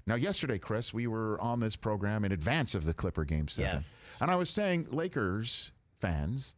Now, yesterday, Chris, we were on this program in advance of the Clipper Game 7. Yes. And I was saying, Lakers fans,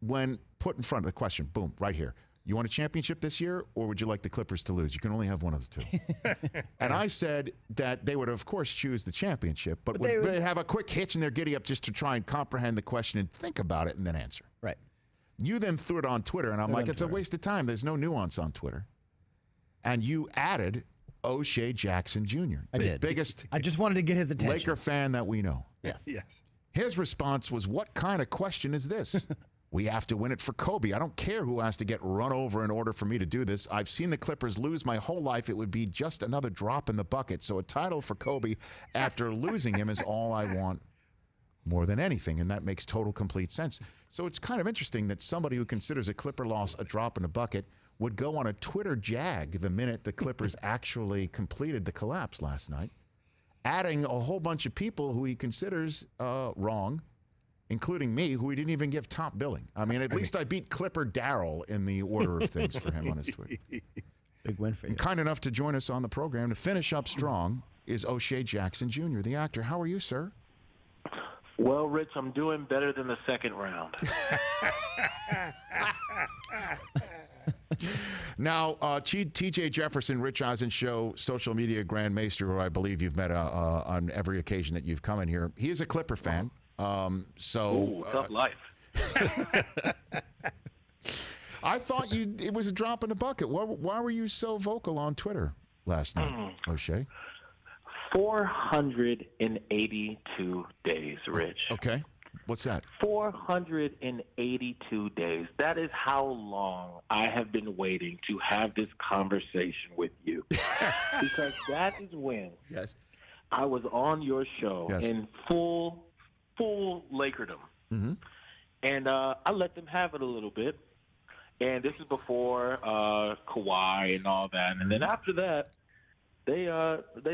when put in front of the question, boom, right here. You want a championship this year, or would you like the Clippers to lose? You can only have one of the two. And I said that they would, of course, choose the championship, but would they have a quick hitch in their giddy up just to try and comprehend the question and think about it and then answer. Right. You then threw it on Twitter, and I'm like, it's a waste of time. There's no nuance on Twitter. And you added O'Shea Jackson Jr., the biggest I just wanted to get his attention. Laker fan that we know. Yes. His response was, what kind of question is this? We have to win it for Kobe. I don't care who has to get run over in order for me to do this. I've seen the Clippers lose my whole life. It would be just another drop in the bucket. So a title for Kobe after losing him is all I want more than anything, and that makes total, complete sense. So it's kind of interesting that somebody who considers a Clipper loss a drop in the bucket would go on a Twitter jag the minute the Clippers actually completed the collapse last night, adding a whole bunch of people who he considers wrong, including me, who he didn't even give top billing. I mean, at least I beat Clipper Darrell in the order of things for him on his Twitter. Big win for you. And kind enough to join us on the program to finish up strong is O'Shea Jackson Jr., the actor. How are you, sir? Well, Rich, I'm doing better than the second round. Now, TJ Jefferson, Rich Eisen Show, social media Grand Maester, who I believe you've met on every occasion that you've come in here. He is a Clipper fan. Tough life. I thought it was a drop in the bucket. Why were you so vocal on Twitter last night, O'Shea? 482 days, Rich. Okay. What's that? 482 days. That is how long I have been waiting to have this conversation with you. Because that is when I was on your show in full Lakerdom. Mm-hmm. And I let them have it a little bit. And this is before Kawhi and all that. And then after that, they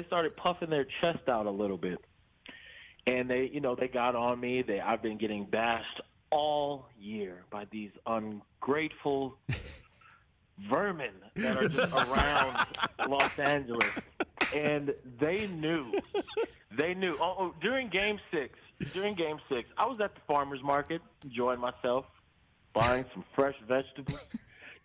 started puffing their chest out a little bit. And they got on me. I've been getting bashed all year by these ungrateful vermin that are just around Los Angeles. And they knew. Oh, during Game 6, I was at the farmer's market enjoying myself, buying some fresh vegetables,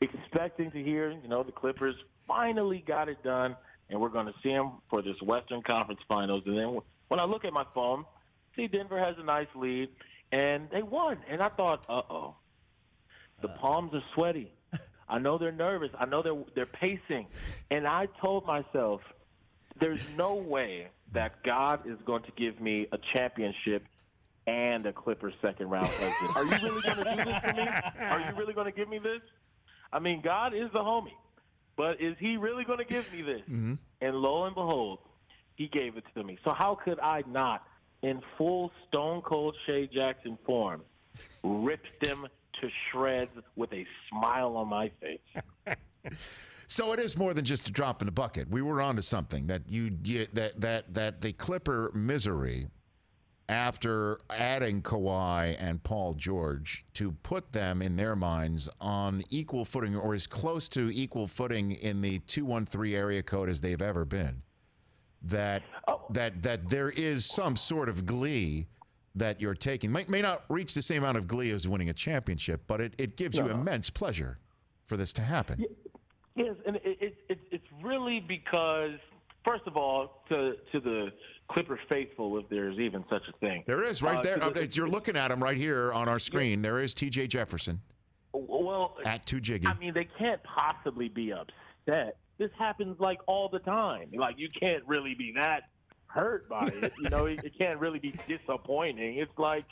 expecting to hear, the Clippers finally got it done, and we're going to see them for this Western Conference Finals. And then when I look at my phone, see Denver has a nice lead, and they won. And I thought, the palms are sweaty. I know they're nervous. I know they're pacing. And I told myself, there's no way that God is going to give me a championship and a Clippers second round exit. Are you really going to do this for me? Are you really going to give me this? I mean, God is the homie, but is he really going to give me this? Mm-hmm. And lo and behold, he gave it to me. So how could I not, in full Stone Cold Shea Jackson form, rip them to shreds with a smile on my face? So it is more than just a drop in the bucket. We were onto something that that the Clipper misery after adding Kawhi and Paul George to put them in their minds on equal footing or as close to equal footing in the 213 area code as they've ever been. That there is some sort of glee that you're taking. May not reach the same amount of glee as winning a championship, but it gives you immense pleasure for this to happen. Yes, and it's really because, first of all, to the Clipper faithful, if there's even such a thing. There is, right there. You're looking at him right here on our screen. There is TJ Jefferson. Well, at 2Jiggy. I mean, they can't possibly be upset. This happens like all the time. Like, you can't really be that hurt by it. It can't really be disappointing. It's like,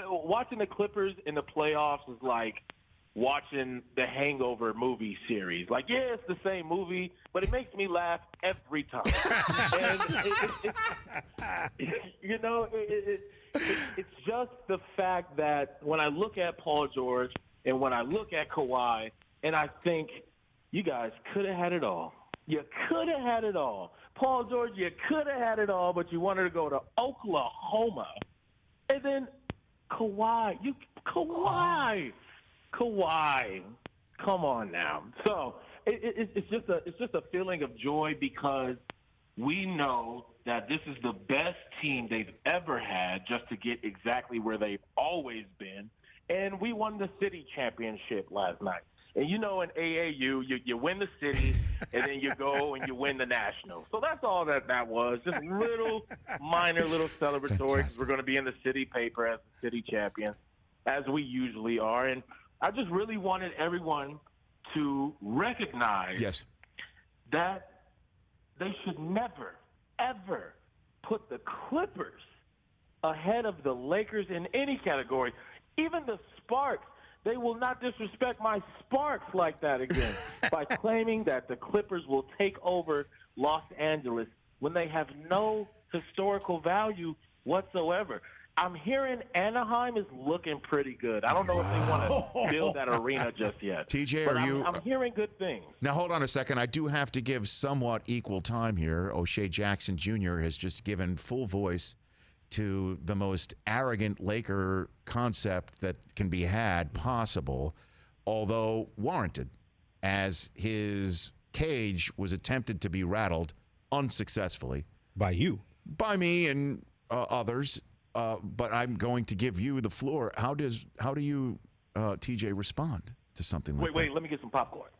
watching the Clippers in the playoffs is like watching the Hangover movie series. Like, yeah, it's the same movie, but it makes me laugh every time. And it's just the fact that when I look at Paul George and when I look at Kawhi, and I think, you guys could have had it all. You could have had it all. Paul George, you could have had it all, but you wanted to go to Oklahoma. And then Kawhi. Kawhi. Come on now. So it's just a feeling of joy because we know that this is the best team they've ever had just to get exactly where they've always been. And we won the city championship last night. And in AAU, you win the city, and then you go and you win the national. So that's all that was, just minor little celebratory. Fantastic. We're going to be in the city paper as the city champions, as we usually are. And I just really wanted everyone to recognize that they should never, ever put the Clippers ahead of the Lakers in any category. Even the Sparks, they will not disrespect my Sparks like that again by claiming that the Clippers will take over Los Angeles when they have no historical value whatsoever. I'm hearing Anaheim is looking pretty good. I don't know if they want to build that arena just yet. TJ, but are you? I'm hearing good things. Now, hold on a second. I do have to give somewhat equal time here. O'Shea Jackson Jr. has just given full voice to the most arrogant Laker concept that can be had possible, although warranted, as his cage was attempted to be rattled unsuccessfully. By you. By me and others. But I'm going to give you the floor. How do you, TJ, respond to something like that? Wait, let me get some popcorn.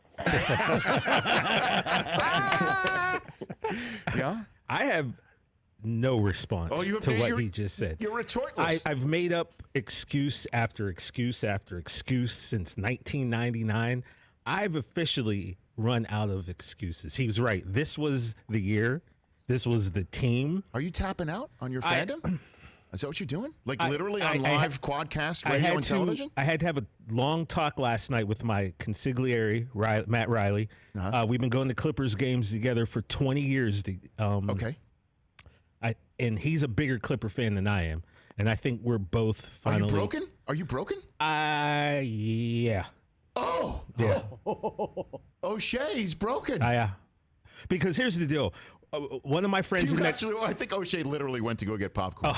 Yeah? I have no response to what he just said. You're retortless. I've made up excuse after excuse after excuse since 1999. I've officially run out of excuses. He was right. This was the year. This was the team. Are you tapping out on your fandom? Is that what you're doing? Literally on live quadcast radio and television? I had to have a long talk last night with my consigliere, Matt Riley. We've been going to Clippers games together for 20 years. Okay. And he's a bigger Clipper fan than I am. And I think we're both finally... Are you broken? Yeah. Oh. Yeah. O'Shea, he's broken. Because here's the deal. One of my friends I think O'Shea literally went to go get popcorn.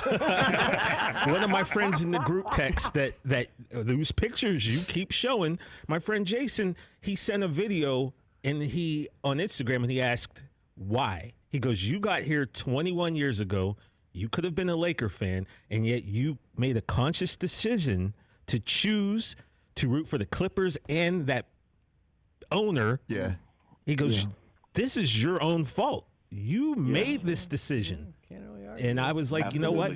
One of my friends in the group text that those pictures you keep showing, my friend Jason, he sent a video on Instagram and he asked why. He goes, you got here 21 years ago. You could have been a Laker fan, and yet you made a conscious decision to choose to root for the Clippers and that owner. Yeah. He goes, this is your own fault. You made this decision. Can't really argue. And I was like, Absolutely. You know what?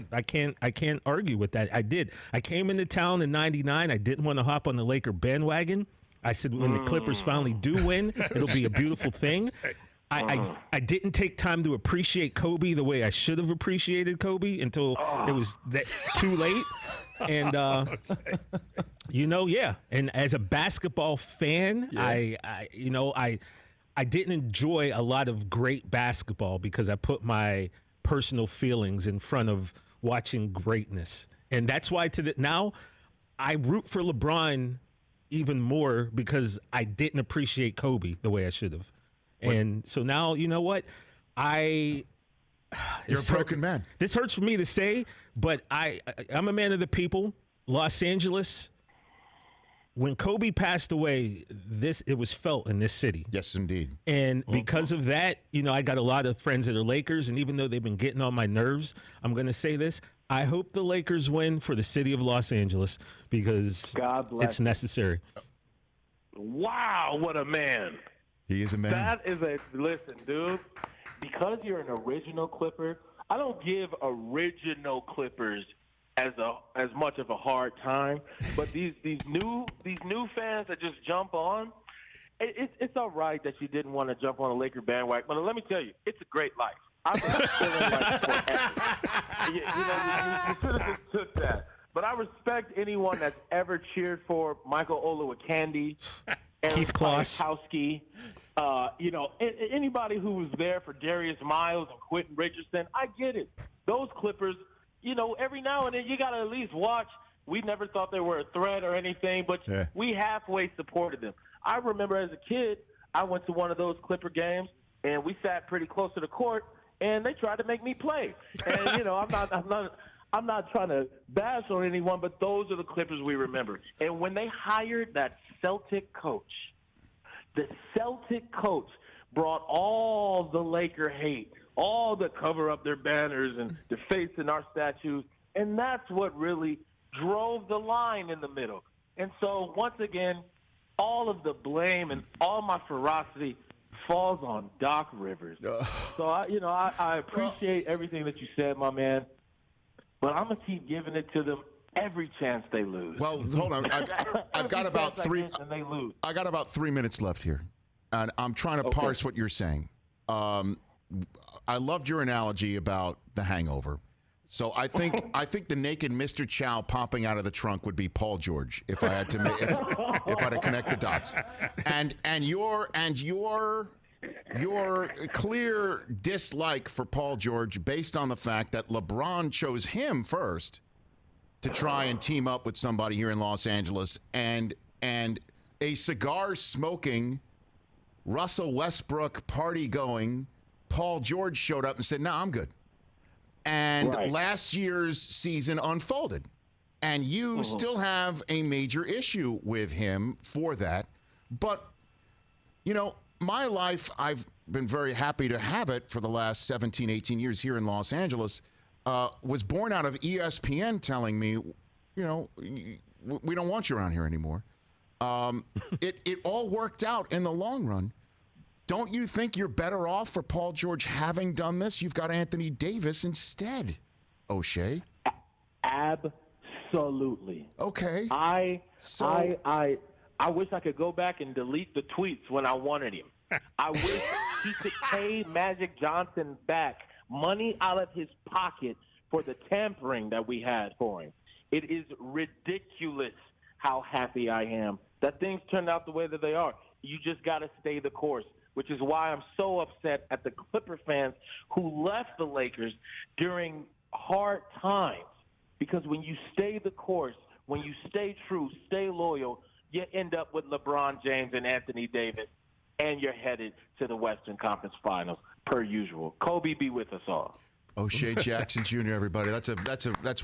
I can't argue with that. I did. I came into town in 99. I didn't want to hop on the Laker bandwagon. I said, when the Clippers finally do win, it'll be a beautiful thing. I didn't take time to appreciate Kobe the way I should have appreciated Kobe until it was too late. And, And as a basketball fan, I didn't enjoy a lot of great basketball because I put my personal feelings in front of watching greatness. And that's why now I root for LeBron even more because I didn't appreciate Kobe the way I should have. And so now, you know what? You're a broken man. This hurts for me to say, but I'm a man of the people. Los Angeles, when Kobe passed away, it was felt in this city. Yes, indeed. And because of that, I got a lot of friends that are Lakers, and even though they've been getting on my nerves, I'm going to say this. I hope the Lakers win for the city of Los Angeles because it's necessary. Wow, what a man. He is a man. Listen, dude, because you're an original Clipper, I don't give original Clippers as much of a hard time. But these new fans that just jump on, it's all right that you didn't want to jump on a Laker bandwagon. But let me tell you, it's a great life. I've been feeling like forever. You should have just took that. But I respect anyone that's ever cheered for Michael Olowokandi, Keith Kloss, anybody who was there for Darius Miles and Quentin Richardson. I get it. Those Clippers, every now and then you got to at least watch. We never thought they were a threat or anything, but we halfway supported them. I remember as a kid, I went to one of those Clipper games, and we sat pretty close to the court, and they tried to make me play. And I'm not trying to bash on anyone, but those are the Clippers we remember. And when they hired that Celtic coach, The Celtic coach brought all the Laker hate, all the cover up their banners and defacing our statues, and that's what really drove the line in the middle. And so, once again, all of the blame and all my ferocity falls on Doc Rivers. So, I appreciate everything that you said, my man, but I'm going to keep giving it to them every chance they lose. Well, hold on. I've got about three. And they lose. I got about 3 minutes left here, and I'm trying to parse what you're saying. I loved your analogy about The Hangover. So I think the naked Mr. Chow popping out of the trunk would be Paul George if I had to if I had to connect the dots. And your clear dislike for Paul George based on the fact that LeBron chose him first to try and team up with somebody here in Los Angeles, and a cigar smoking, Russell Westbrook party going Paul George showed up and said, "No, I'm good." And last year's season unfolded, and you still have a major issue with him for that. But, my life, I've been very happy to have it for the last 17, 18 years here in Los Angeles, was born out of ESPN telling me, we don't want you around here anymore. It all worked out in the long run. Don't you think you're better off for Paul George having done this? You've got Anthony Davis instead, O'Shea. Absolutely. Okay. I wish I could go back and delete the tweets when I wanted him. I wish he could pay Magic Johnson back money out of his pocket for the tampering that we had for him. It is ridiculous how happy I am that things turned out the way that they are. You just got to stay the course, which is why I'm so upset at the Clipper fans who left the Lakers during hard times. Because when you stay the course, when you stay true, stay loyal, you end up with LeBron James and Anthony Davis, and you're headed to the Western Conference Finals, per usual. Kobe be with us all. O'Shea Jackson Jr., everybody. That's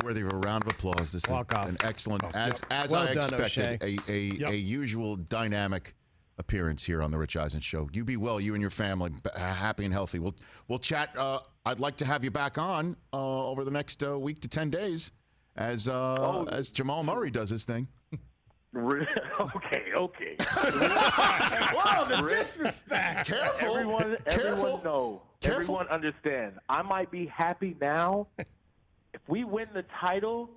worthy of a round of applause. This is an excellent, as well I done, expected, O'Shea. a usual dynamic appearance here on the Rich Eisen Show. You be well, you and your family, happy and healthy. We'll chat. I'd like to have you back on over the next week to 10 days as Jamal Murray does his thing. Okay. Whoa, the disrespect. Careful. Everyone know. Careful. Everyone understand. I might be happy now. If we win the title,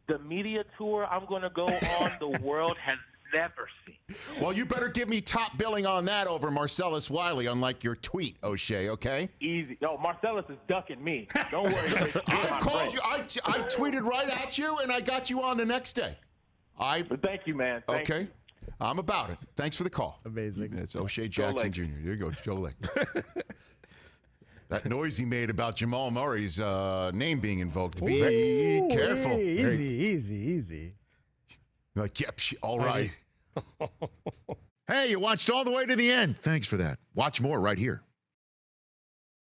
the media tour I'm going to go on, the world has never seen. Well, you better give me top billing on that over Marcellus Wiley, unlike your tweet, O'Shea, okay? Easy. No, Marcellus is ducking me. Don't worry. I called you. I tweeted right at you, and I got you on the next day. But thank you, man. Thank you. I'm about it. Thanks for the call. Amazing. It's O'Shea Jackson Jr. There you go, Joe Lake. That noise he made about Jamal Murray's name being invoked. Be careful. Easy. Like, yep, all right. Hey, you watched all the way to the end. Thanks for that. Watch more right here.